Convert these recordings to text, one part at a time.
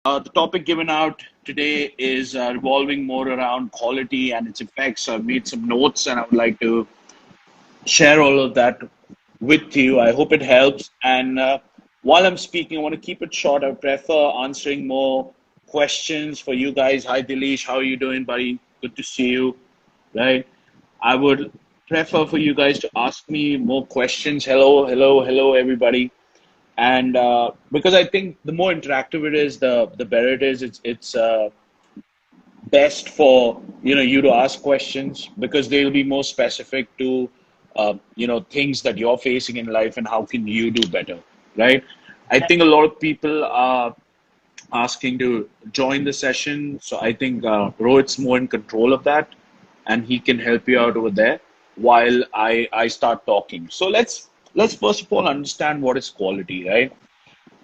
The topic given out today is revolving more around quality and its effects. So I've made some notes and I would like to share all of that with you. I hope it helps. And while I'm speaking, I want to keep it short. I prefer answering more questions for you guys. Hi, Dilesh. How are you doing, buddy? Good to see you. Right. I would prefer for you guys to ask me more questions. Hello, hello, hello, everybody. And because I think the more interactive it is, the better it is. It's best for you to ask questions because they'll be more specific to things that you're facing in life and how can you do better, right? I think a lot of people are asking to join the session, so I think Rohit's more in control of that, and he can help you out over there while I start talking. So let's first of all understand what is quality, right?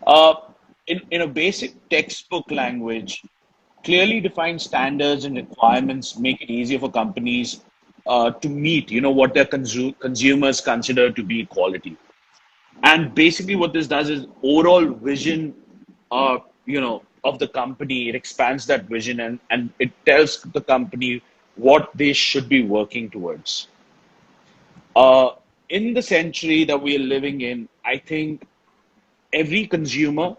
Uh, in a basic textbook language, clearly defined standards and requirements make it easier for companies to meet, what their consumers consider to be quality. And basically, what this does is overall vision, of the company. It expands that vision and it tells the company what they should be working towards. Uh, in the century that we are living in, I think every consumer,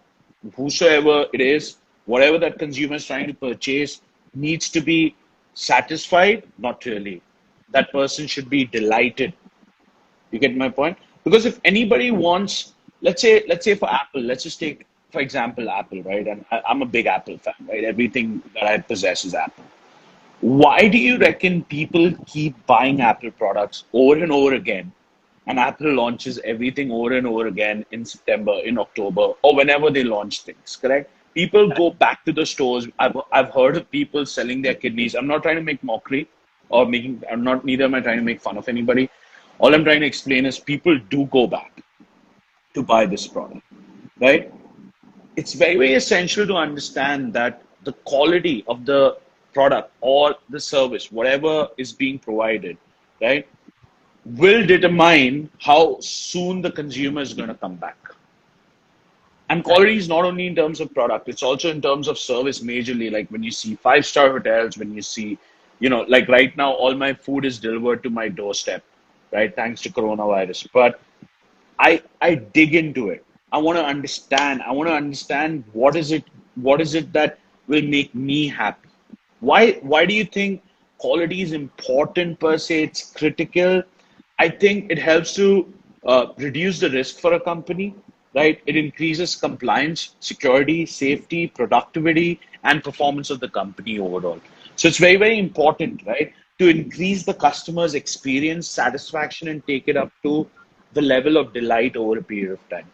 whosoever it is, whatever that consumer is trying to purchase, needs to be satisfied, not really. That person should be delighted. You get my point? Because if anybody wants, let's say for Apple, let's just take, for example, Apple, right? And I'm a big Apple fan, right? Everything that I possess is Apple. Why do you reckon people keep buying Apple products over and over again? And Apple launches everything over and over again in September, in October, or whenever they launch things, correct? People go back to the stores. I've heard of people selling their kidneys. I'm not trying to make mockery or making, I'm not, neither am I trying to make fun of anybody. All I'm trying to explain is people do go back to buy this product, right? It's very, very essential to understand that the quality of the product or the service, whatever is being provided, right, will determine how soon the consumer is going to come back. And quality is not only in terms of product, it's also in terms of service majorly. Like when you see five-star hotels, when you see, like right now, all my food is delivered to my doorstep, right? Thanks to coronavirus. But I dig into it. I want to understand. I want to understand what is it that will make me happy. Why do you think quality is important per se? It's critical. I think it helps to reduce the risk for a company, right? It increases compliance, security, safety, productivity, and performance of the company overall. So it's very, very important, right, to increase the customer's experience, satisfaction, and take it up to the level of delight over a period of time.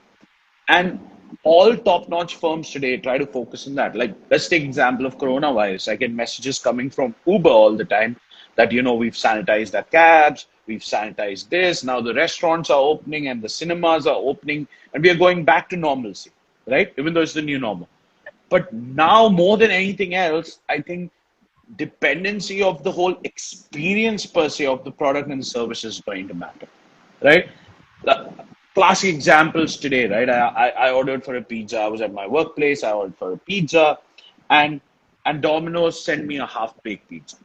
And all top-notch firms today try to focus on that. Like, let's take example of coronavirus. I get messages coming from Uber all the time that, we've sanitized our cabs, we've sanitized this. Now the restaurants are opening and the cinemas are opening, and we are going back to normalcy, right? Even though it's the new normal. But now, more than anything else, I think dependency of the whole experience per se of the product and service is going to matter, right? The classic examples today, right? I ordered for a pizza. I was at my workplace. I ordered for a pizza, and Domino's sent me a half-baked pizza.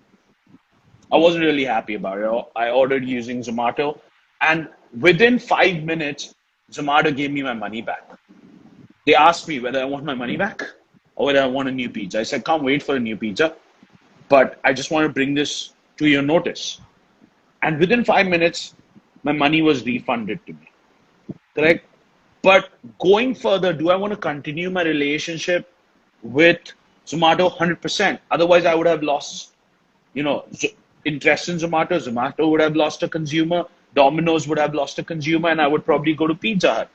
I wasn't really happy about it. I ordered using Zomato, and within 5 minutes, Zomato gave me my money back. They asked me whether I want my money back or whether I want a new pizza. I said, can't wait for a new pizza, but I just want to bring this to your notice. And within 5 minutes, my money was refunded to me. Correct? But going further, do I want to continue my relationship with Zomato 100%? Otherwise, I would have lost, interest in Zomato. Zomato would have lost a consumer. Domino's would have lost a consumer, and I would probably go to Pizza Hut.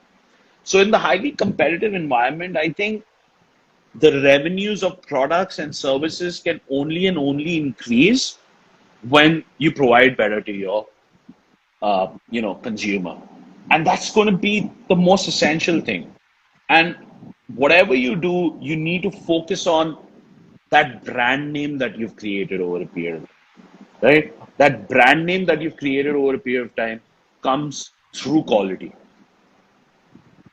So, in the highly competitive environment, I think the revenues of products and services can only and only increase when you provide better to your consumer. And that's going to be the most essential thing. And whatever you do, you need to focus on that brand name that you've created over a period, right? That brand name that you've created over a period of time comes through quality,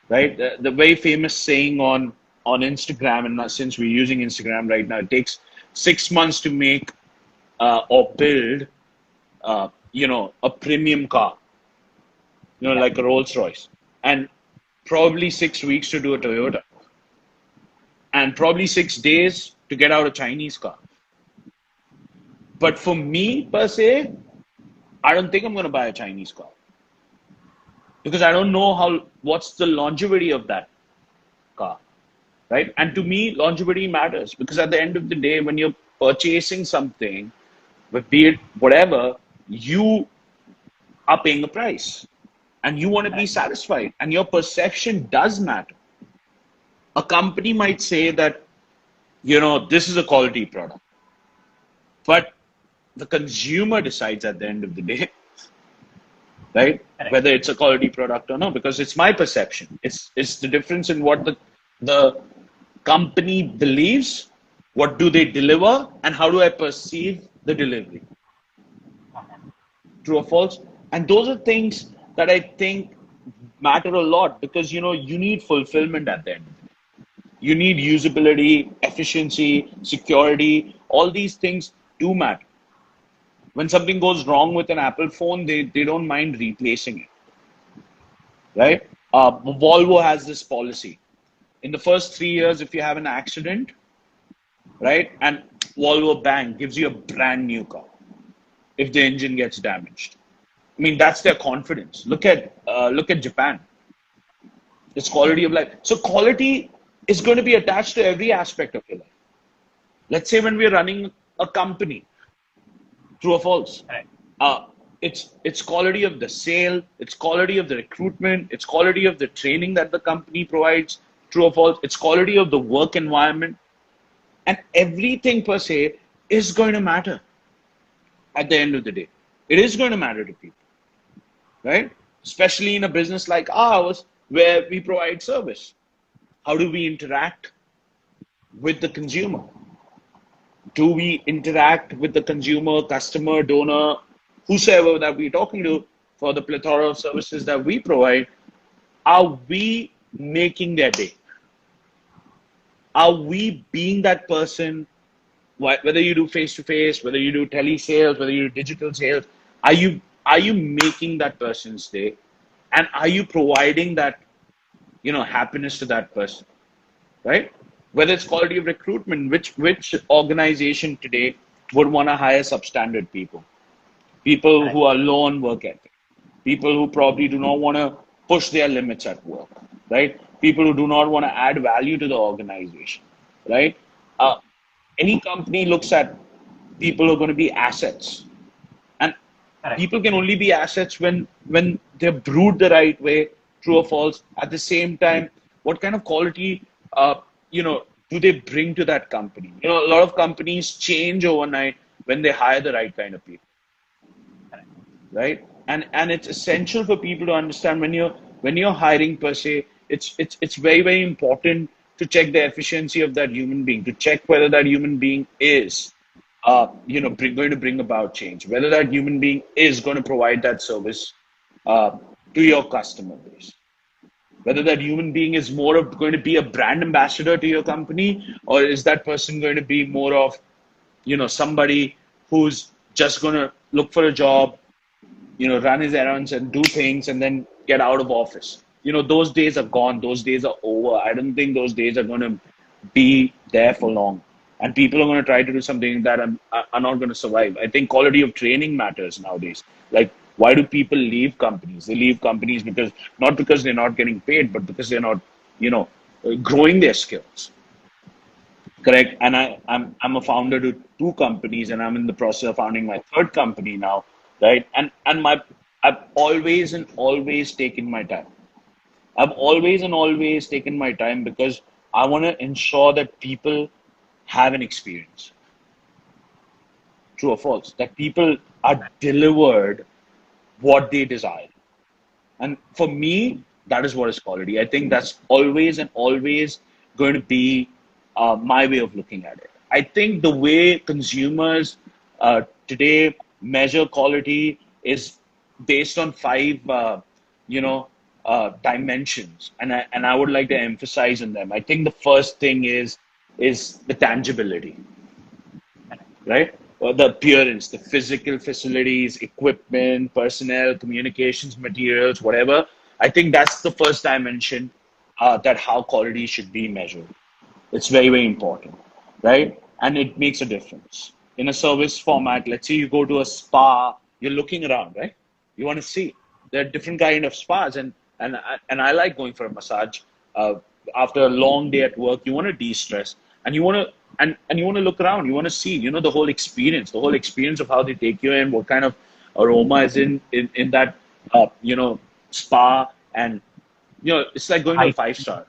right? The very famous saying on on Instagram, and since we're using Instagram right now, it takes 6 months to make or build, a premium car, Yeah. like a Rolls Royce, and probably 6 weeks to do a Toyota, and probably 6 days to get out a Chinese car. But for me, per se, I don't think I'm going to buy a Chinese car because I don't know what's the longevity of that car, right? And to me, longevity matters because at the end of the day, when you're purchasing something, but be it whatever, you are paying a price and you want to be Correct. satisfied, and your perception does matter. A company might say that, this is a quality product, but the consumer decides at the end of the day, right? Correct. Whether it's a quality product or not, because it's my perception. It's the difference in what the company believes, what do they deliver, and how do I perceive the delivery. Okay. True or false? And those are things that I think matter a lot because you need fulfillment at the end. You need usability, efficiency, security. All these things do matter. When something goes wrong with an Apple phone, they don't mind replacing it, right? Volvo has this policy. In the first 3 years, if you have an accident, right, and Volvo Bank gives you a brand new car if the engine gets damaged. I mean, that's their confidence. Look at Japan. It's quality of life. So quality is going to be attached to every aspect of your life. Let's say when we're running a company, true or false? Correct. Uh, it's quality of the sale, it's quality of the recruitment, it's quality of the training that the company provides, true or false? It's quality of the work environment, and everything per se is going to matter at the end of the day. It is going to matter to people, right? Especially in a business like ours where we provide service. How do we interact with the consumer? Do we interact with the consumer, customer, donor, whosoever that we're talking to for the plethora of services that we provide? Are we making their day? Are we being that person? Whether you do face to face, whether you do tele sales, whether you do digital sales, are you making that person's day, and are you providing that happiness to that person, right? Whether it's quality of recruitment, which organization today would want to hire substandard people Correct. who are low on work ethic, people who probably do not want to push their limits at work, right? People who do not want to add value to the organization, right? Uh, any company looks at people who are going to be assets, and Correct. people can only be assets when they're brewed the right way, true or false. At the same time, what kind of quality, do they bring to that company? A lot of companies change overnight when they hire the right kind of people, Correct. right? And it's essential for people to understand when you're hiring per se, it's very very important to check the efficiency of that human being, to check whether that human being is going to bring about change, whether that human being is going to provide that service uh, to your customer base, whether that human being is more of going to be a brand ambassador to your company, or is that person going to be more of somebody who's just going to look for a job, run his errands and do things and then get out of office. Those days are gone. Those days are over. I don't think those days are going to be there for long. And people are going to try to do something that are not going to survive. I think quality of training matters nowadays. Like, why do people leave companies? They leave companies because not because they're not getting paid, but because they're not, growing their skills. Correct. And I'm a founder to two companies, and I'm in the process of founding my third company now, right? And I've always and always taken my time. I've always and always taken my time because I want to ensure that people have an experience, true or false, that people are delivered what they desire. And for me, that is what is quality. I think that's always and always going to be my way of looking at it. I think the way consumers today measure quality is based on five, you know, dimensions, and I would like to emphasize on them. I think the first thing is the tangibility, correct. right? Or the appearance, the physical facilities, equipment, personnel, communications, materials, whatever. I think that's the first dimension that how quality should be measured. It's very, very important, right? And it makes a difference. In a service format, let's say you go to a spa, you're looking around, right? You want to see. There are different kind of spas, and I like going for a massage. Uh, After a long day at work, you want to de-stress, and you want to and you want to look around. You want to see, the whole experience of how they take you in, what kind of aroma is in that spa, and it's like going to a Height. five-star.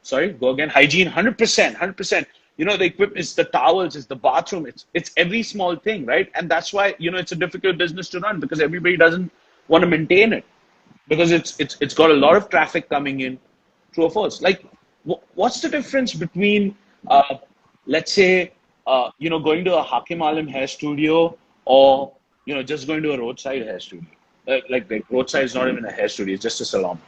Sorry, go again. Hygiene, 100%, 100%. The equipment, it's the towels, it's the bathroom, it's every small thing, right? And that's why it's a difficult business to run because everybody doesn't want to maintain it because it's got a lot of traffic coming in. True or false? Like, what's the difference between, let's say, going to a Hakim Alim hair studio or just going to a roadside hair studio? Like roadside is not even a hair studio; it's just a salon.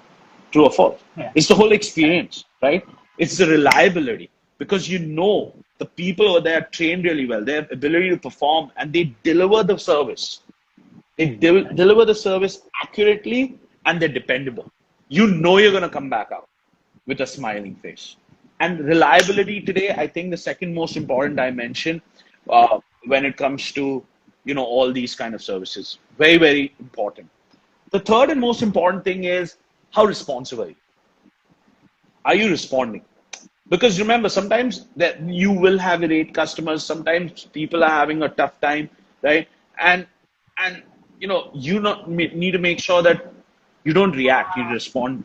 True or false? Yeah, It's the whole correct. experience, right? It's the reliability because the people over there are trained really well. They have ability to perform and they deliver the service. They Correct. deliver the service accurately and they're dependable. You're going to come back out with a smiling face. And reliability today, I think the second most important dimension when it comes to all these kind of services. Very, very important. The third and most important thing is how responsive are you responding? Because remember, sometimes that you will have irate customers. Sometimes people are having a tough time, right? And and you not need to make sure that you don't react. You respond.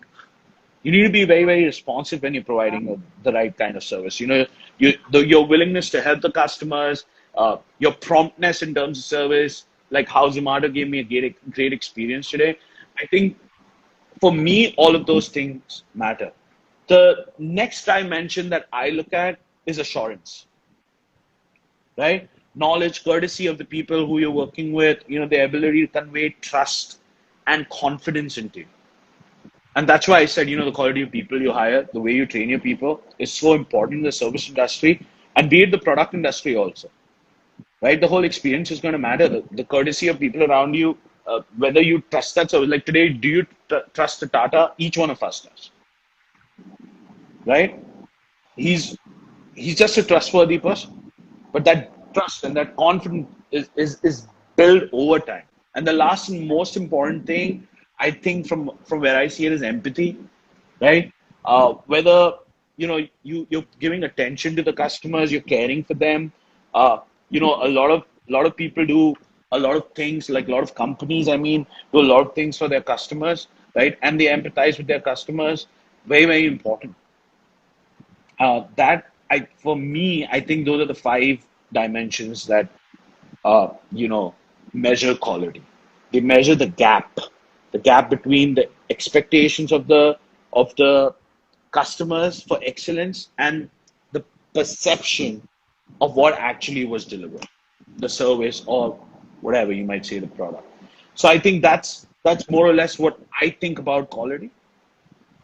You need to be very, very responsive when you're providing the right kind of service. Your willingness to help the customers, your promptness in terms of service, like how Zomato gave me a great experience today. I think for me, all of those things matter. The next dimension that I look at is assurance, right? Knowledge, courtesy of the people who you're working with, their ability to convey trust and confidence into you. And that's why I said, the quality of people you hire, the way you train your people is so important in the service industry and be it the product industry also, right? The whole experience is going to matter. The courtesy of people around you, whether you trust that service. Like today, do you trust the Tata? Each one of us does, right? He's he's just a trustworthy person. But that trust and that confidence is built over time. And the last and most important thing, I think from where I see it is empathy, right? Whether you're giving attention to the customers, you're caring for them. A lot of people do a lot of things, like a lot of companies, I mean, do a lot of things for their customers, right? And they empathize with their customers. Very, very important. That I For me, I think those are the five dimensions that uh, you know measure quality. They measure the gap between the expectations of the customers for excellence and the perception of what actually was delivered, the service or whatever you might say the product. So I think that's more or less what I think about quality.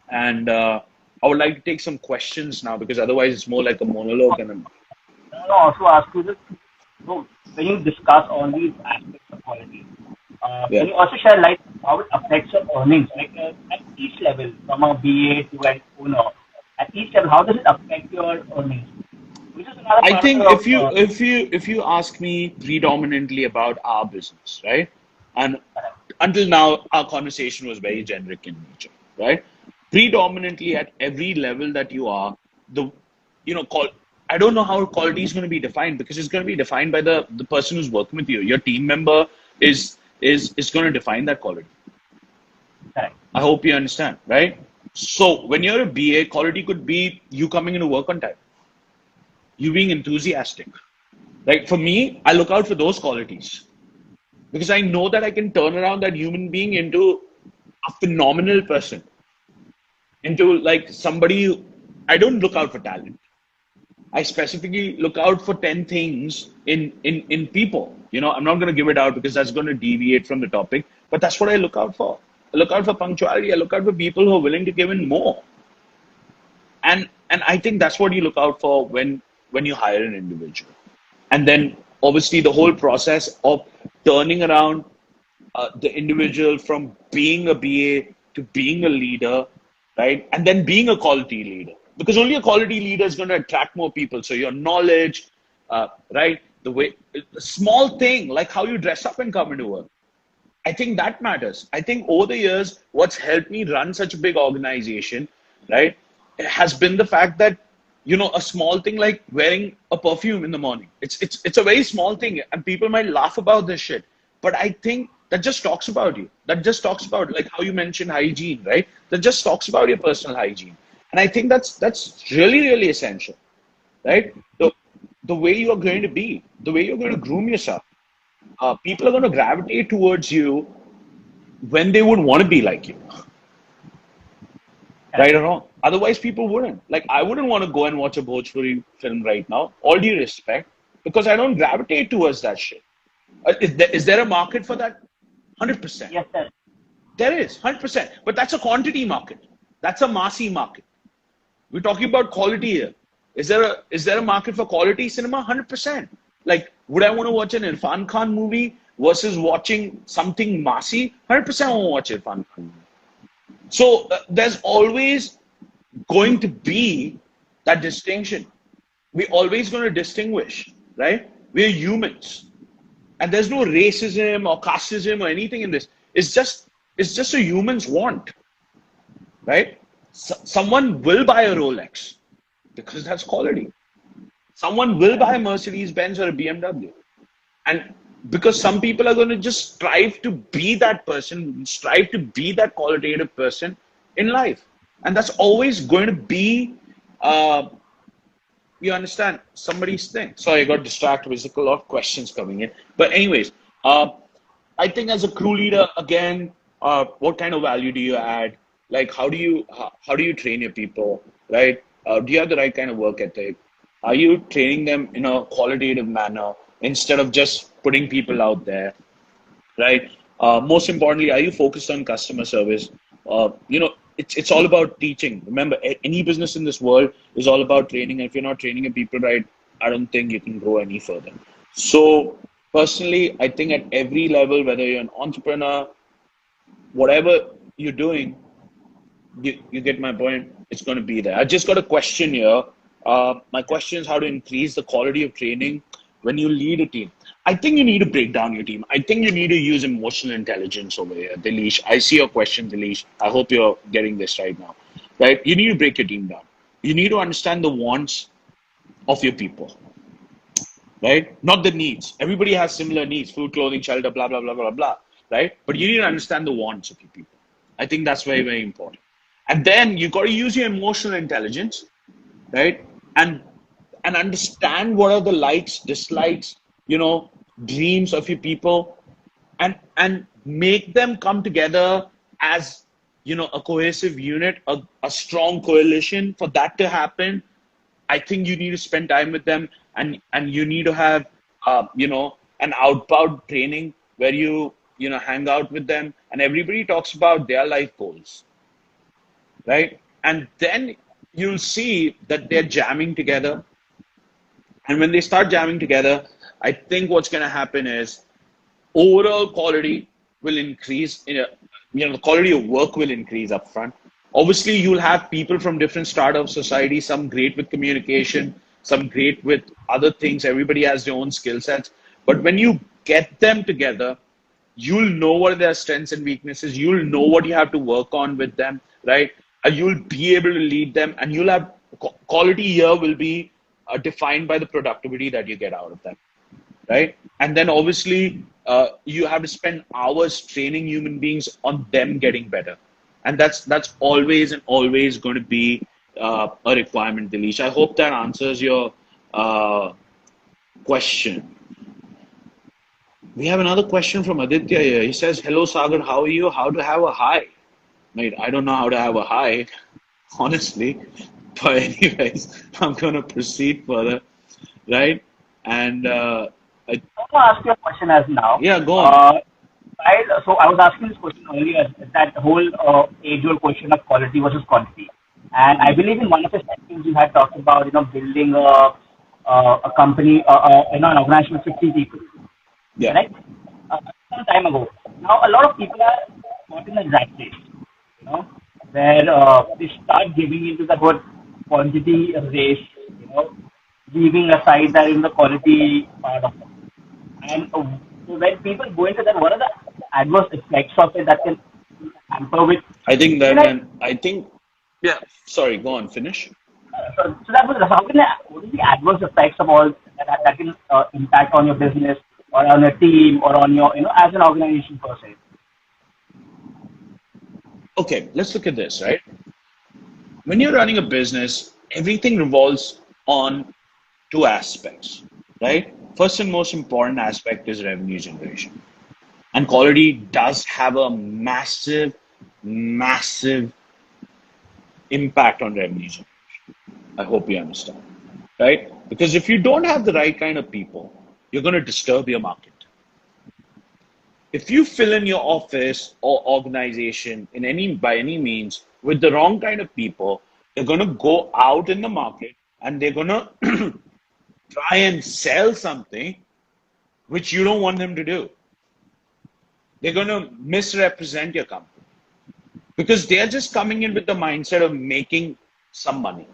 And I would like to take some questions now because otherwise it's more like a monologue and I also ask you this. So when you discuss all these aspects of quality, yeah. can you also share light how it affects your earnings, like at each level, from a BA to an owner, at each level, how does it affect your earnings? Which is another I part think of if you ask me predominantly about our business, right? And until now, our conversation was very generic in nature, right? Predominantly at every level that you are, the call. I don't know how quality is going to be defined because it's going to be defined by the person who's working with you. Your team member is going to define that quality. correct. I hope you understand, right? So when you're a BA, quality could be you coming into work on time, you being enthusiastic. Like for me, I look out for those qualities because I know that I can turn around that human being into a phenomenal person, into like somebody. I don't look out for talent. I specifically look out for 10 things in people. I'm not going to give it out because that's going to deviate from the topic, but that's what I look out for. look out for punctuality. I look out for people who are willing to give in more. And I think that's what you look out for when you hire an individual. And then obviously the whole process of turning around the individual from being a BA to being a leader, right? And then being a quality leader. Because only a quality leader is going to attract more people. So your knowledge, right? The way, a small thing like how you dress up and come into work. I think that matters. I think over the years, what's helped me run such a big organization, right, has been the fact that, a small thing like wearing a perfume in the morning. It's a very small thing, and people might laugh about this shit. But I think that just talks about you. That just talks about like how you mentioned hygiene, right? That just talks about your personal hygiene. And I think that's really, really essential, right? The way you're going to be, the way you're going to groom yourself, people are going to gravitate towards you when they would want to be like you, right or wrong. Otherwise, people wouldn't. Like, I wouldn't want to go and watch a Bhojpuri film right now, all due respect, because I don't gravitate towards that shit. Is there a market for that? 100%. Yes, sir. There is, 100%. But that's a quantity market. That's a massy market. We're talking about quality here. Is there a market for quality cinema? 100%. Like, would I want to watch an Irfan Khan movie versus watching something massy? 100% I want to watch Irfan Khan movie. So there's always going to be that distinction. We're always going to distinguish, right? We're humans, and there's no racism or casteism or anything in this. It's just a human's want, right? Someone will buy a Rolex because that's quality. Someone will buy a Mercedes Benz or a BMW. And because some people are going to just strive to be that person, strive to be that qualitative person in life. And that's always going to be, you understand, somebody's thing. Sorry, I got distracted. There's a lot of questions coming in. But, anyways, I think as a crew leader, again, what kind of value do you add? Like, how do you train your people, right? Do you have the right kind of work ethic? Are you training them in a qualitative manner instead of just putting people out there, right? Most importantly, are you focused on customer service? It's all about teaching. Remember, any business in this world is all about training. And if you're not training your people right, I don't think you can grow any further. So personally, I think at every level, whether you're an entrepreneur, whatever you're doing, you get my point. It's going to be there. I just got a question here. My question is how to increase the quality of training when you lead a team. I think you need to break down your team. I think you need to use emotional intelligence over here, Dilesh. I see your question, Dilesh. I hope you're getting this right now, right? You need to break your team down. You need to understand the wants of your people, right? Not the needs. Everybody has similar needs: food, clothing, shelter, blah, blah, blah, blah, blah, right? But you need to understand the wants of your people. I think that's very, very important. And then you got to use your emotional intelligence, right? And understand what are the likes, dislikes, dreams of your people, and make them come together as a cohesive unit, a strong coalition. For that to happen, I think you need to spend time with them, and you need to have an outbound training where you hang out with them, and everybody talks about their life goals, right? And then you'll see that they're jamming together. And when they start jamming together, I think what's going to happen is overall quality will increase. The quality of work will increase up front. Obviously, you'll have people from different strata of society, some great with communication, some great with other things. Everybody has their own skill sets. But when you get them together, you'll know what are their strengths and weaknesses. You'll know what you have to work on with them, right? You'll be able to lead them, and you'll have quality here will be defined by the productivity that you get out of them, right? And then obviously you have to spend hours training human beings on them getting better, and that's always and always going to be a requirement, Dilesh. I hope that answers your question. We have another question from Aditya here. He says, "Hello Sagar, how are you? How to have a high?" Mate, I don't know how to have a high, honestly. But anyways, I'm gonna proceed further, right? And I want to ask you a question as now. yeah, go on. So I was asking this question earlier, that whole age-old question of quality versus quantity. And I believe in one of the sessions you had talked about, building a company, an organization with 50 people, Yeah. correct? Some time ago. Now, a lot of people are caught in a rat race, you know, where they start giving into the whole quantity race, you know, leaving aside that in the quality part of it. And so when people go into that, what are the adverse effects of it that can hamper with? I think You that know, when I think, yeah, sorry, go on, finish. so that was how can what is the adverse effects of all that can impact on your business or on your team or on your as an organization per se. Okay, let's look at this, right? When you're running a business, everything revolves on two aspects, right? First and most important aspect is revenue generation. And quality does have a massive, massive impact on revenue generation. I hope you understand, right? Because if you don't have the right kind of people, you're going to disturb your market. If you fill in your office or organization in any by any means with the wrong kind of people, they're going to go out in the market and they're going to try and sell something which you don't want them to do. They're going to misrepresent your company because they're just coming in with the mindset of making some money.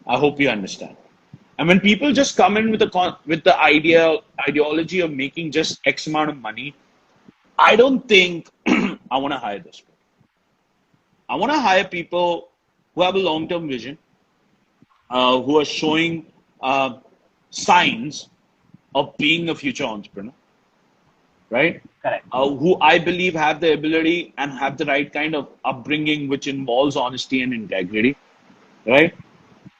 I hope you understand. And when people just come in with the ideology of making just X amount of money, I don't think I want to hire this. I want to hire people who have a long-term vision, who are showing signs of being a future entrepreneur, right? Correct. Who I believe have the ability and have the right kind of upbringing, which involves honesty and integrity, right?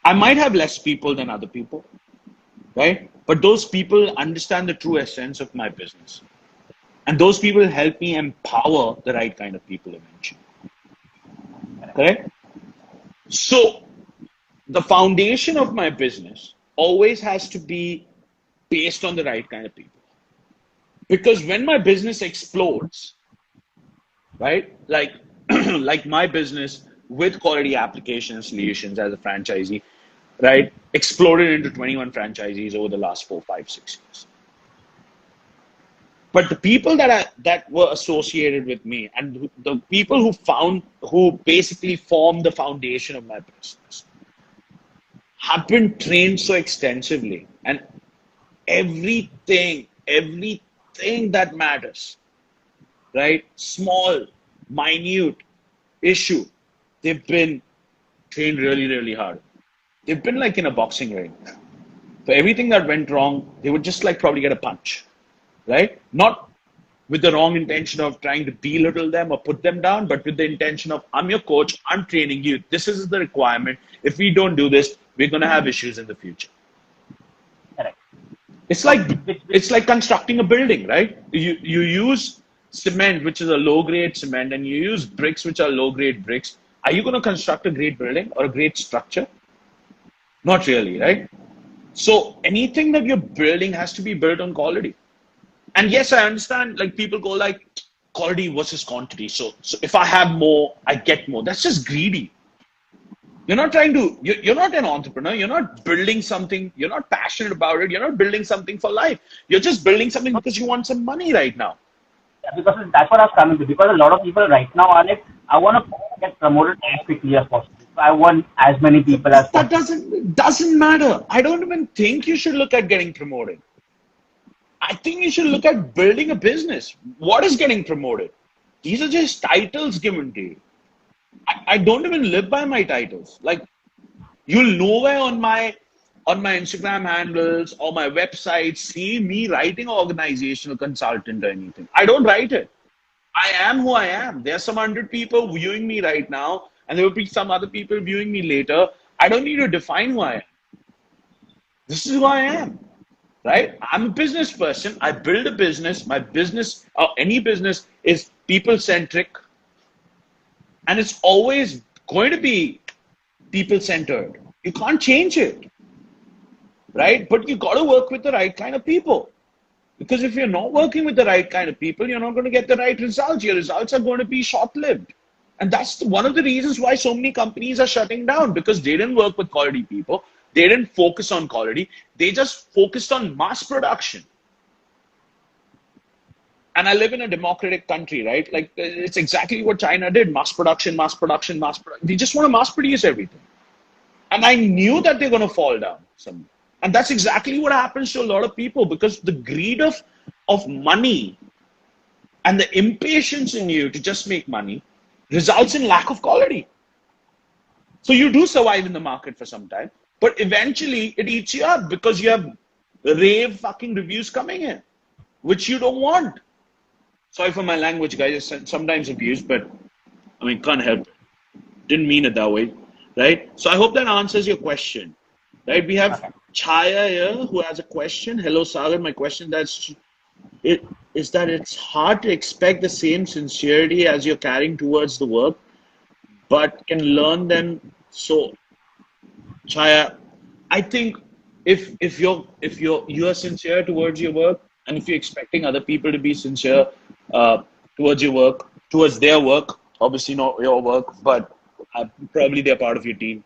I might have less people than other people, right? But those people understand the true essence of my business. And those people help me empower the right kind of people eventually, correct? So the foundation of my business always has to be based on the right kind of people. Because when my business explodes, right? Like like my business with quality application solutions as a franchisee, right? Exploded into 21 franchisees over the last 4, 5, 6 years. But the people that were associated with me and the people who basically formed the foundation of my business have been trained so extensively, and everything that matters, right? Small, minute issue, they've been trained really, really hard. They've been like in a boxing ring. For everything that went wrong, they would just like probably get a punch, right? Not with the wrong intention of trying to belittle them or put them down, but with the intention of, I'm your coach, I'm training you. This is the requirement. If we don't do this, we're going to have issues in the future. Correct. It's So like which it's like constructing a building, right? You use cement, which is a low grade cement, and you use bricks, which are low grade bricks. Are you going to construct a great building or a great structure? Not really, right? So anything that you're building has to be built on quality. And yes, I understand. Like people go like quality versus quantity. So if I have more, I get more. That's just greedy. You're not trying to. You're not an entrepreneur. You're not building something. You're not passionate about it. You're not building something for life. You're just building something because you want some money right now. because that's what I was coming to. Because a lot of people right now are like, I want to get promoted as quickly as possible. So I want as many people as That possible. doesn't matter. I don't even think you should look at getting promoted. I think you should look at building a business. What is getting promoted? These are just titles given to you. I don't even live by my titles. Like you'll nowhere on my Instagram handles or my website see me writing organizational consultant or anything. I don't write it. I am who I am. There are some 100 people viewing me right now, and there will be some other people viewing me later. I don't need to define who I am. This is who I am, right? I'm a business person. I build a business. My business, or any business, is people centric, and it's always going to be people centered. You can't change it, right? But you got to work with the right kind of people. Because if you're not working with the right kind of people, you're not going to get the right results. Your results are going to be short-lived. And that's one of the reasons why so many companies are shutting down, because they didn't work with quality people. They didn't focus on quality. They just focused on mass production. And I live in a democratic country, right? Like it's exactly what China did: mass production, mass production, mass production. They just want to mass produce everything. And I knew that they're going to fall down some. And that's exactly what happens to a lot of people, because the greed of money and the impatience in you to just make money results in lack of quality. So you do survive in the market for some time, but eventually it eats you up because you have rave fucking reviews coming in, which you don't want. Sorry for my language, guys. It's sometimes abused, but I mean, can't help it. Didn't mean it that way, right? So I hope that answers your question, right? We have Okay. Chaya here who has a question. Hello, Sagar. My question is that it's hard to expect the same sincerity as you're carrying towards the work, but can learn them. So, Chaya, I think if you're sincere towards your work, and if you're expecting other people to be sincere uh, towards your work, towards their work, obviously not your work, but probably they're part of your team.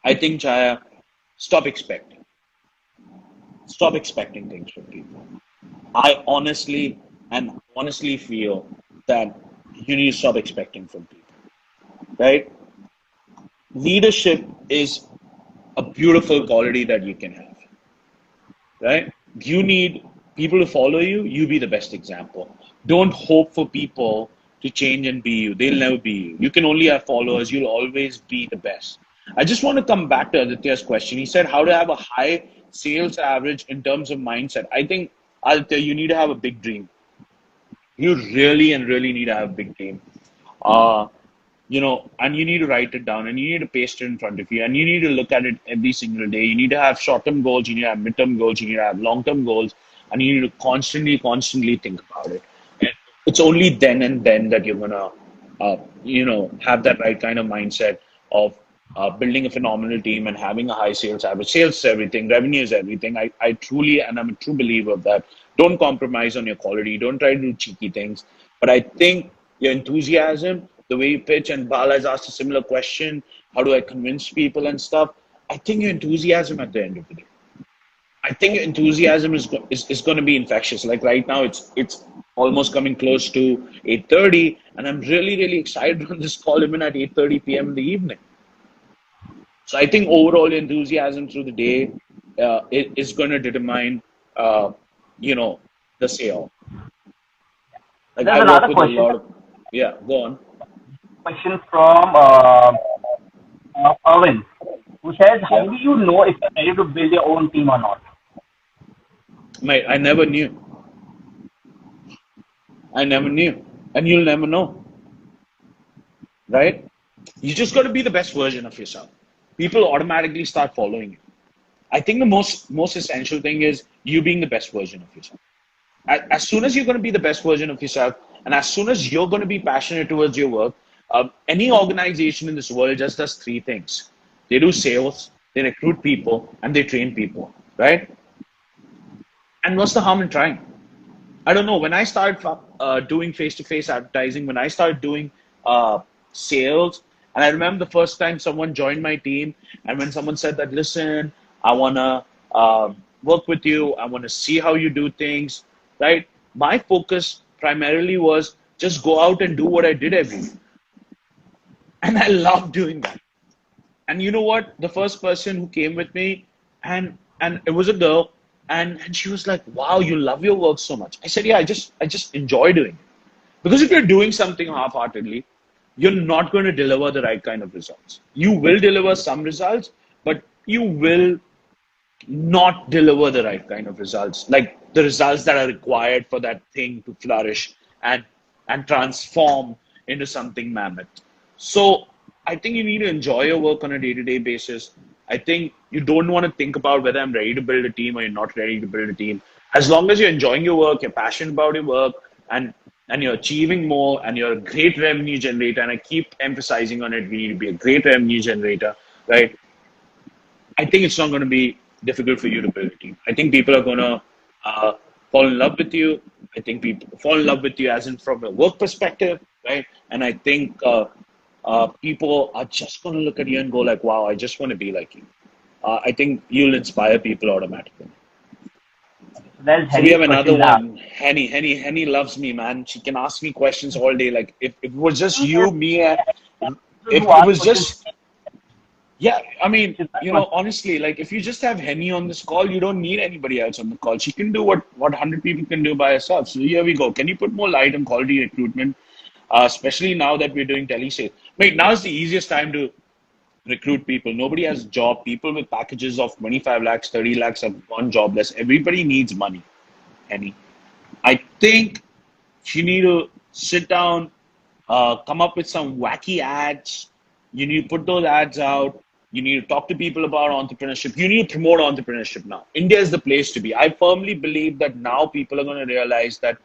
I think, Chaya, stop expecting. Stop expecting things from people. I honestly feel that you need to stop expecting from people, right? Leadership is a beautiful quality that you can have, right? You need people to follow you. You be the best example. Don't hope for people to change and be you. They'll never be you. You can only have followers. You'll always be the best. I just want to come back to Aditya's question. He said, how to have a high sales average in terms of mindset. I think, Aditya, you need to have a big dream. You really and really need to have a big dream. Uh, and you need to write it down and you need to paste it in front of you and you need to look at it every single day. You need to have short-term goals, you need to have mid-term goals, you need to have long-term goals, and you need to constantly think about it. And it's only then and then that you're gonna, have that right kind of mindset of building a phenomenal team and having a high sales average. Sales is everything, revenue is everything. I truly, and I'm a true believer of that. Don't compromise on your quality. Don't try to do cheeky things. But I think your enthusiasm, the way you pitch, and Bala has asked a similar question, how do I convince people and stuff? I think your enthusiasm at the end of the day. I think your enthusiasm is going to be infectious. Like right now, it's almost coming close to 8:30, and I'm really excited on this call even at 8:30 p.m. in the evening. So I think overall enthusiasm through the day is going to determine, uh, you know, the sale. Like There's I work another with a question. lot of, yeah, go on. Question from Erwin, who says, "How Yeah, do you know if you're ready to build your own team or not?" mate, I never knew, and you'll never know, right? You just got to be the best version of yourself. People automatically start following you. I think the most essential thing is you being the best version of yourself. As soon as you're going to be the best version of yourself, and as soon as you're going to be passionate towards your work, any organization in this world just does three things: they do sales, they recruit people, and they train people, right? And what's the harm in trying? I don't know. When I started doing face-to-face advertising, when I started doing sales, and I remember the first time someone joined my team, and when someone said that, listen, I wanna work with you, I wanna see how you do things, right? My focus primarily was just go out and do what I did every day, and I love doing that. And you know what? The first person who came with me, and it was a girl, and she was like, "Wow, you love your work so much." I said, "Yeah, I just enjoy doing it." Because if you're doing something half-heartedly, you're not going to deliver the right kind of results. You will deliver some results, but you will not deliver the right kind of results, like the results that are required for that thing to flourish and transform into something mammoth. So I think you need to enjoy your work on a day-to-day basis. I think you don't want to think about whether I'm ready to build a team or you're not ready to build a team. As long as you're enjoying your work, you're passionate about your work, and you're achieving more, and you're a great revenue generator. And I keep emphasizing on it. We need to be a great revenue generator, right? I think it's not going to be difficult for you to build a team. I think people are going to fall in love with you. I think people fall in love with you as in from a work perspective, right? And I think people are just going to look at you and go like, wow, I just want to be like you. I think you'll inspire people automatically. Okay, so there's So we Henny's have another question now. one. Henny loves me, man. She can ask me questions all day. Like if it was just Yes, you, me, people if who it ask was questions, just yeah, I mean, which is not good. honestly, like if you just have Henny on this call, you don't need anybody else on the call. She can do what 100 people can do by herself. So here we go. Can you put more light on quality recruitment, especially now that we're doing telesales? Wait, now's the easiest time to recruit people. Nobody has a job. People with packages of 25 lakhs, 30 lakhs have gone jobless. Everybody needs money, Henny. I think you need to sit down, come up with some wacky ads. You need to put those ads out. You need to talk to people about entrepreneurship. You need to promote entrepreneurship now. India is the place to be. I firmly believe that now people are going to realize that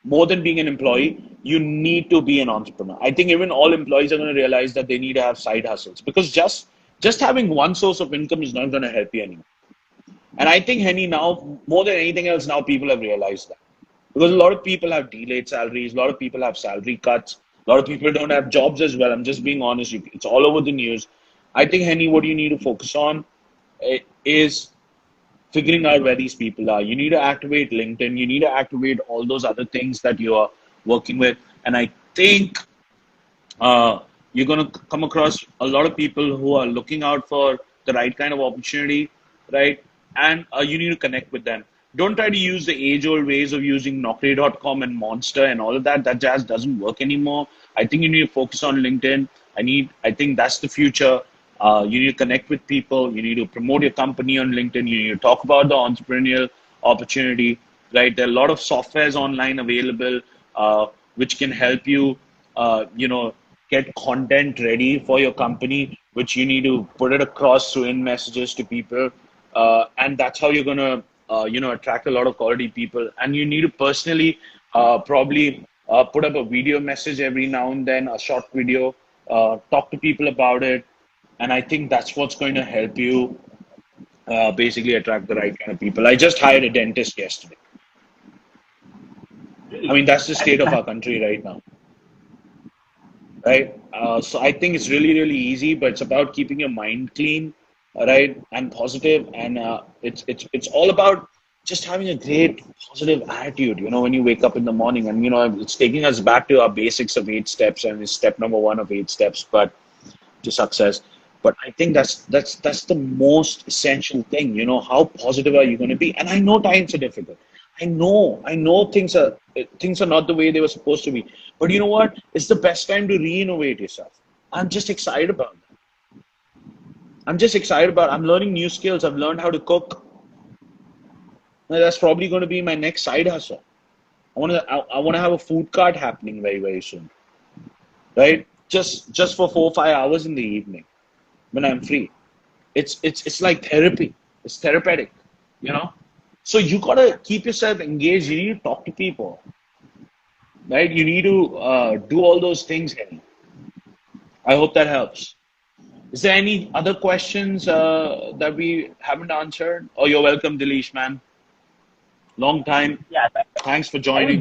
more than being an employee, you need to be an entrepreneur. I think even all employees are going to realize that they need to have side hustles because just having one source of income is not going to help you anymore. And I think Henny now more than anything else now people have realized that. Because a lot of people have delayed salaries, a lot of people have salary cuts, a lot of people don't have jobs as well. I'm just being honest. It's all over the news. I think, Henny, what you need to focus on is figuring out where these people are. You need to activate LinkedIn. You need to activate all those other things that you are working with. And I think uh, you're going to come across a lot of people who are looking out for the right kind of opportunity, right? And you need to connect with them. Don't try to use the age-old ways of using Naukri.com and Monster and all of that. That jazz doesn't work anymore. I think you need to focus on LinkedIn. I think that's the future. You need to connect with people. You need to promote your company on LinkedIn. You need to talk about the entrepreneurial opportunity, right? There are a lot of softwares online available which can help you, get content ready for your company, which you need to put it across through in messages to people, and that's how you're gonna, attract a lot of quality people. And you need to personally, probably put up a video message every now and then, a short video, talk to people about it, and I think that's what's going to help you basically attract the right kind of people. I just hired a dentist yesterday. I Really, mean, that's the that's state of nice. our country right now, right? So I think it's really, really easy, but it's about keeping your mind clean, right, and positive, and it's all about just having a great positive attitude. When you wake up in the morning, and it's taking us back to our basics of 8 steps, and it's step number one of 8 steps, but to success. But I think that's the most essential thing. How positive are you going to be? And I know times are difficult. I know things are not the way they were supposed to be. But you know what? It's the best time to re-innovate yourself. I'm just excited about that. I'm just excited about. I'm learning new skills. I've learned how to cook. That's probably going to be my next side hustle. I want to have a food cart happening very very soon, right? Just for 4 or 5 hours in the evening when I'm free. It's like therapy. It's therapeutic, you know. So you gotta keep yourself engaged. You need to talk to people, right? You need to do all those things, Henry. I hope that helps. Is there any other questions that we haven't answered? Oh, you're welcome, Dilesh, man. Long time. Yeah, Thanks for I think joining.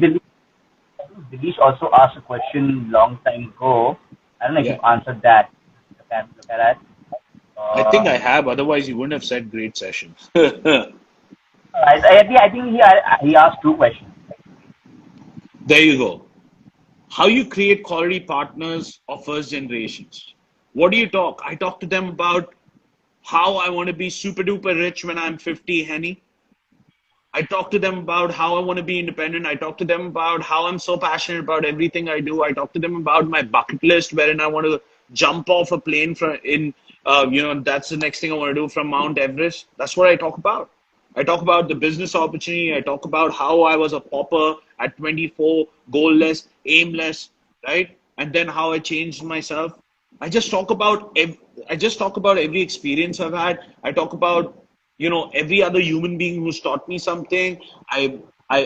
Dinesh also asked a question long time ago. I don't know if Yeah, you've answered that. Look at that. I think Uh, I have. Otherwise, you wouldn't have said great sessions. There I think he asked two questions. you go. How you create quality partners of first generations. What do you talk? I talk to them about how I want to be super duper rich when I'm 50, Henny. I talk to them about how I want to be independent. I talk to them about how I'm so passionate about everything I do. I talk to them about my bucket list, wherein I want to jump off a plane that's the next thing I want to do from Mount Everest. That's what I talk about. I talk about the business opportunity. I talk about how I was a pauper at 24, goalless, aimless, right? And then how I changed myself. I just talk about I just talk about every experience I've had. I talk about every other human being who's taught me something. I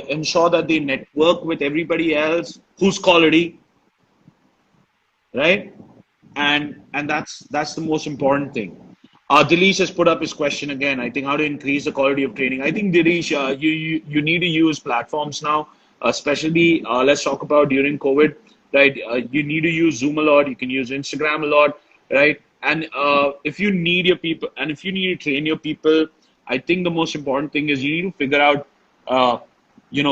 ensure that they network with everybody else who's quality, right? And that's the most important thing. Dilesh has put up his question again. I think how to increase the quality of training. I think Dilesh, you need to use platforms now, especially let's talk about during COVID, right? You need to use Zoom a lot. You can use Instagram a lot, right? And if you need your people, and if you need to train your people, I think the most important thing is you need to figure out, uh,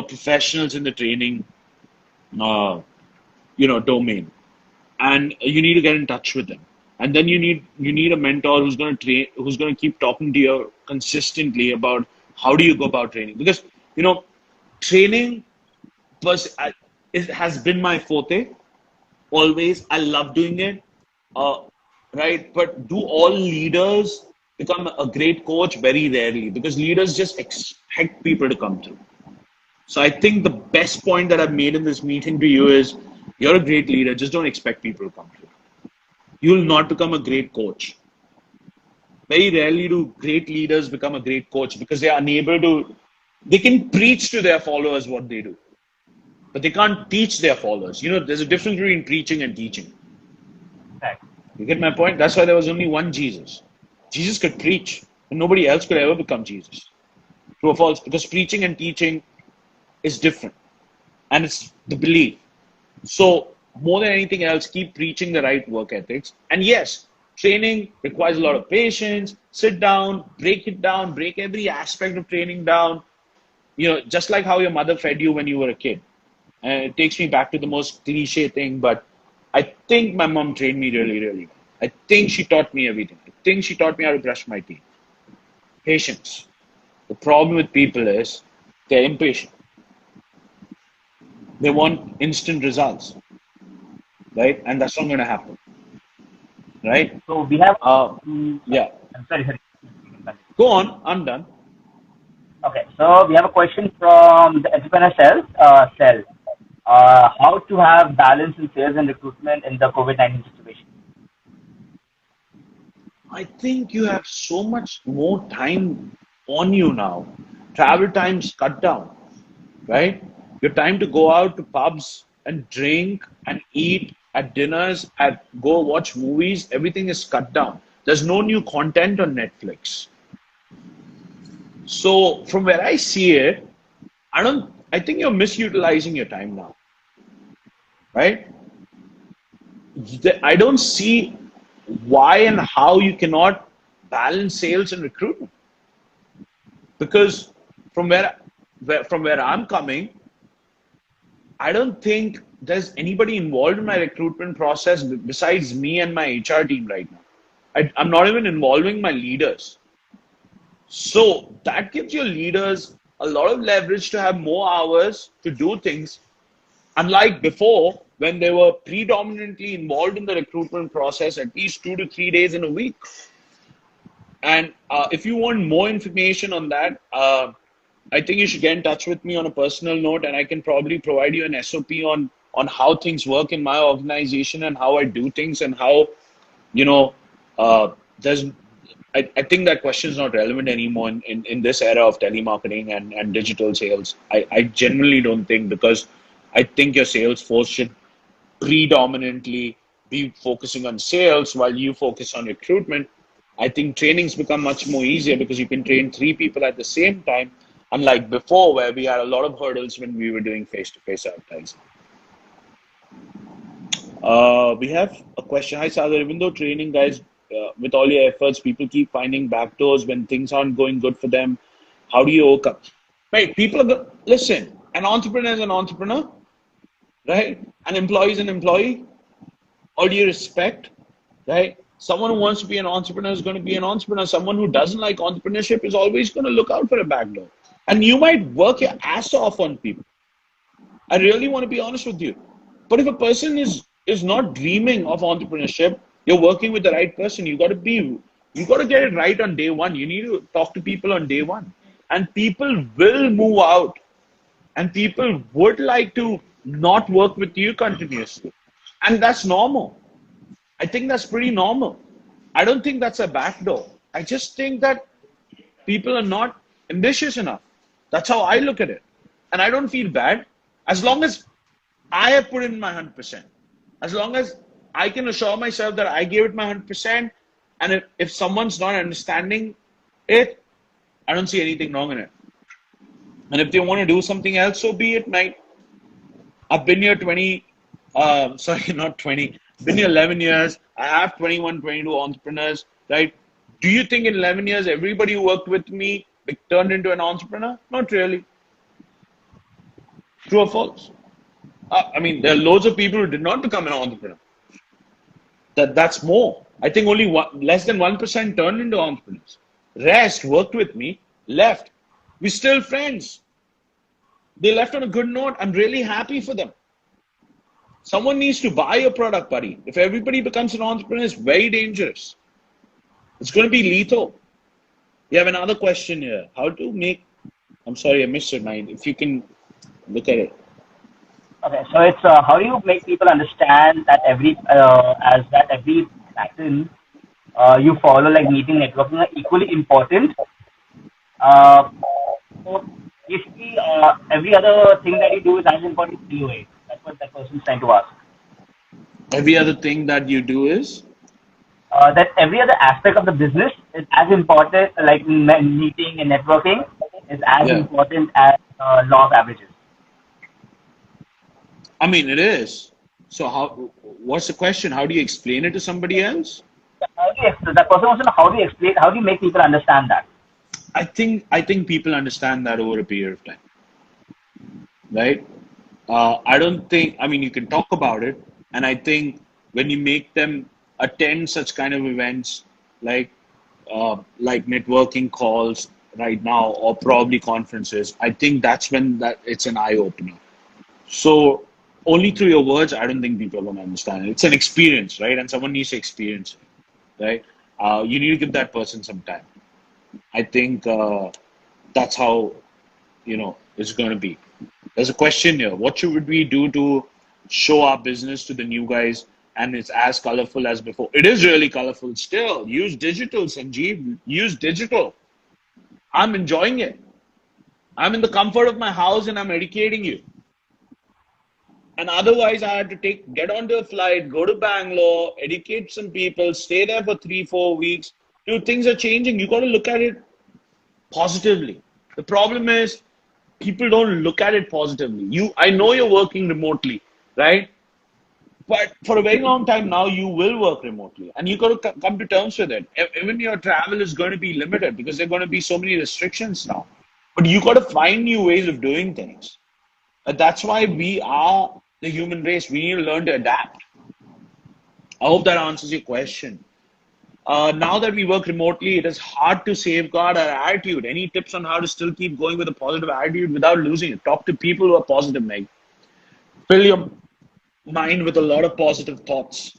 professionals in the training, uh, domain, and you need to get in touch with them, and then you need a mentor who's going to train, who's going to keep talking to you consistently about how do you go about training, because training it has been my forte always. I love doing it, uh, right? But do all leaders become a great coach? Very rarely, because leaders just expect people to come through. So I think the best point that I've made in this meeting to you is, you're a great leader, just don't expect people to come through. You will not become a great coach. Very rarely do great leaders become a great coach, because they are unable to, they can preach to their followers what they do, but they can't teach their followers. There's a difference between preaching and teaching. Right. You get my point? That's why there was only one Jesus. Jesus could preach, and nobody else could ever become Jesus. True or false? Because preaching and teaching is different, and it's the belief. So, more than anything else, keep preaching the right work ethics. And yes, training requires a lot of patience. Sit down, break it down, break every aspect of training down. Just like how your mother fed you when you were a kid. And it takes me back to the most cliche thing, but I think my mom trained me really, really well. I think she taught me everything. I think she taught me how to brush my teeth. Patience. The problem with people is they're impatient. They want instant results, right? And that's not going to happen, right? So we have, Uh, mm, yeah. I'm sorry, sorry. Go on. I'm done. Okay, so we have a question from the entrepreneur cell. How to have balance in sales and recruitment in the COVID-19 situation? I think you have so much more time on you now. Travel times cut down, right? Your time to go out to pubs and drink and eat at dinners, at go watch movies, everything is cut down. There's no new content on Netflix. So from where I see it, I think you're misutilizing your time now, right? I don't see why and how you cannot balance sales and recruitment, because from where I'm coming, I don't think there's anybody involved in my recruitment process besides me and my HR team right now. I'm not even involving my leaders. So that gives your leaders a lot of leverage to have more hours to do things, unlike before when they were predominantly involved in the recruitment process at least 2 to 3 days in a week. And if you want more information on that, I think you should get in touch with me on a personal note, and I can probably provide you an SOP on how things work in my organization and how I do things, and how you know there's. I think that question is not relevant anymore in this era of telemarketing and digital sales. I genuinely don't think, because I think your sales force should predominantly be focusing on sales while you focus on recruitment. I think trainings become much more easier because you can train three people at the same time, unlike before where we had a lot of hurdles when we were doing face-to-face advertising. We have a question. Hi, Sagar. Even though training guys, with all your efforts, people keep finding backdoors when things aren't going good for them. How do you overcome? Right. Listen, an entrepreneur is an entrepreneur, right? An employee is an employee. All due respect, right? Someone who wants to be an entrepreneur is going to be an entrepreneur. Someone who doesn't like entrepreneurship is always going to look out for a backdoor. And you might work your ass off on people. I really want to be honest with you. But if a person is not dreaming of entrepreneurship, you're working with the right person. You got to get it right on day one. You need to talk to people on day one. And people will move out. And people would like to not work with you continuously. And that's normal. I think that's pretty normal. I don't think that's a backdoor. I just think that people are not ambitious enough. That's how I look at it. And I don't feel bad as long as I have put in my 100%. As long as I can assure myself that I gave it my 100%, And if someone's not understanding it, I don't see anything wrong in it. And if they want to do something else, so be it, mate. I've been here 20, sorry, not 20, been here 11 years. I have 21, 22 entrepreneurs, right? Do you think in 11 years, everybody who worked with me turned into an entrepreneur? Not really. True or false? I mean, there are loads of people who did not become an entrepreneur. That's more. I think only less than 1% turned into entrepreneurs. Rest worked with me, left. We're still friends. They left on a good note. I'm really happy for them. Someone needs to buy your product, buddy. If everybody becomes an entrepreneur, it's very dangerous. It's going to be lethal. You have another question here. How to make, I'm sorry, I missed your mind. If you can look at it. Okay, so it's how do you make people understand that every pattern you follow, like meeting, networking, are equally important. Uh, so basically, every other thing that you do is as important to you. That's what that person's trying to ask. Every other thing that you do is, That every other aspect of the business is as important, like meeting and networking, is as yeah. important as law of averages. I mean, it is. So what's the question? How do you explain it to somebody else? Yes, so the person wants to know how do you explain, how do you make people understand that? I think people understand that over a period of time, right? I don't think. I mean, you can talk about it, and I think when you make them attend such kind of events, like like networking calls right now, or probably conferences, I think that's when that it's an eye opener. So only through your words, I don't think people are going to understand it. It's an experience, right? And someone needs to experience it, right? You need to give that person some time. I think that's how it's going to be. There's a question here. What should we do to show our business to the new guys? And it's as colorful as before. It is really colorful still. Use digital, Sanjeev. Use digital. I'm enjoying it. I'm in the comfort of my house and I'm educating you. And otherwise, I had to get onto a flight, go to Bangalore, educate some people, stay there for 3, 4 weeks. Dude, things are changing. You got to look at it positively. The problem is people don't look at it positively. I know you're working remotely, right? But for a very long time now, you will work remotely, and you got to come to terms with it. Even your travel is going to be limited because there are going to be so many restrictions now. But you got to find new ways of doing things. That's why we are the human race. We need to learn to adapt. I hope that answers your question. Now that we work remotely, it is hard to safeguard our attitude. Any tips on how to still keep going with a positive attitude without losing it? Talk to people who are positive, Meg. Fill your mind with a lot of positive thoughts.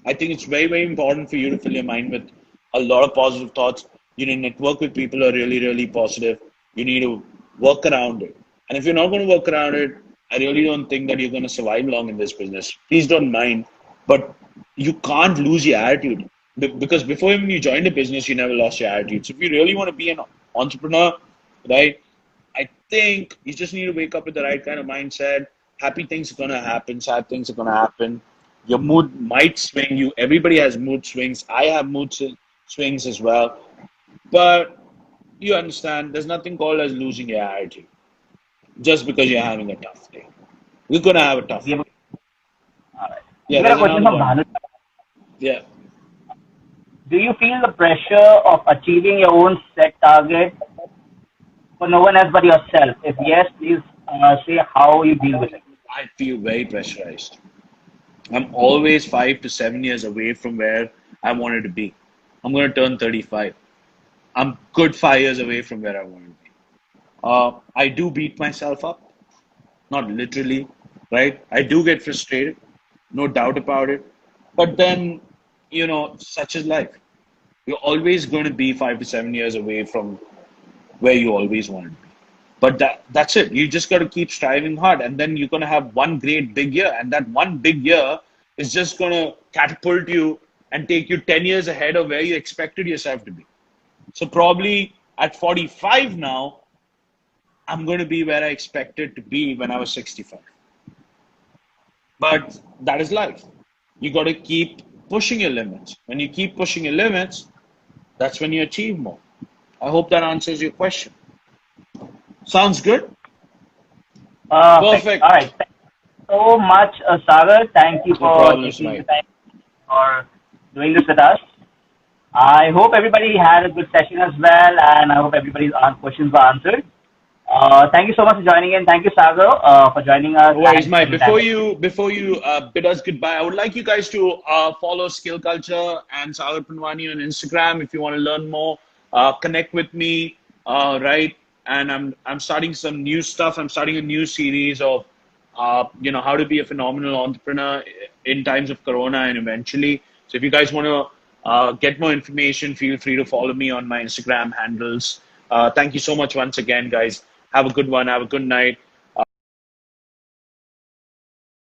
I think it's very, very important for you to fill your mind with a lot of positive thoughts. You need to network with people who are really, really positive. You need to work around it. And if you're not going to work around it, I really don't think that you're going to survive long in this business. Please don't mind, but you can't lose your attitude because before even you joined the business, you never lost your attitude. So if you really want to be an entrepreneur, right, I think you just need to wake up with the right kind of mindset. Happy things are going to happen, sad things are going to happen. Your mood might swing. Everybody has mood swings. I have swings as well. But you understand, there's nothing called as losing your attitude just because you're having a tough day. We're gonna have a tough We have, day. we Yeah, got a there's question another from one. Bhanu. Yeah. Do you feel the pressure of achieving your own set target for no one else but yourself? If yes, please say how you deal with it. I feel very pressurized. I'm always 5 to 7 years away from where I wanted to be. I'm gonna turn 35. I'm good 5 years away from where I want to be. I do beat myself up, not literally, right? I do get frustrated, no doubt about it. But then, such is life. You're always going to be 5 to 7 years away from where you always wanted to be. But that's it. You just got to keep striving hard, and then you're going to have one great big year, and that one big year is just going to catapult you and take you 10 years ahead of where you expected yourself to be. So probably at 45 now, I'm going to be where I expected to be when I was 65. But that is life. You got to keep pushing your limits. When you keep pushing your limits, that's when you achieve more. I hope that answers your question. Sounds good? Perfect. All Perfect. right. Thank you so much, Sagar. Thank you No for problems, taking the mate. time for doing this with us. I hope everybody had a good session as well, and I hope everybody's questions were answered. Thank you so much for joining in. Thank you, Sagar, for joining us No worries, and Mike. spending time with us. Before you bid us goodbye, I would like you guys to follow Skill Culture and Sagar Punwani on Instagram if you want to learn more. Connect with me, right? And I'm starting some new stuff. I'm starting a new series of how to be a phenomenal entrepreneur in times of Corona and eventually. So if you guys want to get more information, feel free to follow me on my Instagram handles. Thank you so much once again, guys. Have a good one. Have a good night.